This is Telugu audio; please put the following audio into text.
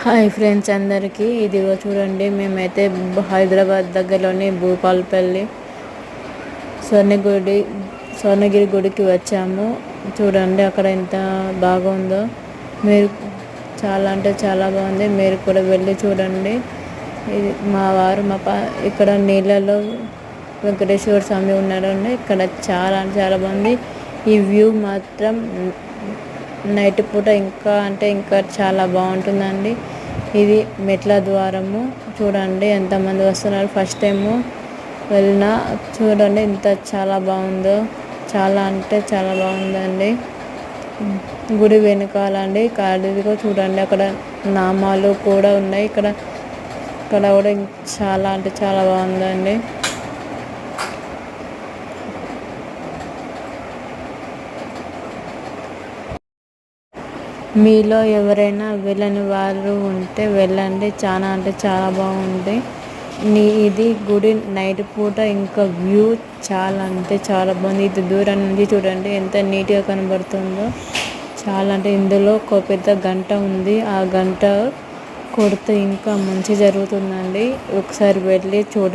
హాయ్ ఫ్రెండ్స్ అందరికీ. ఇదిగో చూడండి, మేమైతే హైదరాబాద్ దగ్గరలోని భూపాలపల్లి స్వర్ణగుడి స్వర్ణగిరి గుడికి వచ్చాము. చూడండి అక్కడ ఎంత బాగుందో. మీరు చాలా అంటే చాలా బాగుంది. మీరు కూడా వెళ్ళి చూడండి. ఇది మా వారు ఇక్కడ నీళ్ళలో వెంకటేశ్వర స్వామి ఉన్నాడండి. ఇక్కడ చాలా అంటే చాలా బాగుంది. ఈ వ్యూ మాత్రం నైట్ పూట ఇంకా చాలా బాగుంటుందండి. ఇది మెట్ల ద్వారము. చూడండి ఎంతమంది వస్తున్నారు. ఫస్ట్ టైము వెళ్ళిన చూడండి ఎంత చాలా బాగుందో. చాలా అంటే చాలా బాగుందండి. గుడి వెనకాలండి కాడిదిగో చూడండి, అక్కడ నామాలు కూడా ఉన్నాయి. ఇక్కడ కూడా చాలా అంటే చాలా బాగుందండి. మీలో ఎవరైనా వెళ్ళని వారు ఉంటే వెళ్ళండి. చాలా అంటే చాలా బాగుంది. ఇది గుడి నైట్ పూట ఇంకా వ్యూ చాలా అంటే చాలా బాగుంది. ఇది దూరం నుంచి చూడండి ఎంత నీట్గా కనబడుతుందో. చాలా అంటే ఇందులో ఒక పెద్ద గంట ఉంది. ఆ గంట కొడితే ఇంకా మంచి జరుగుతుందండి. ఒకసారి వెళ్ళి చూడండి.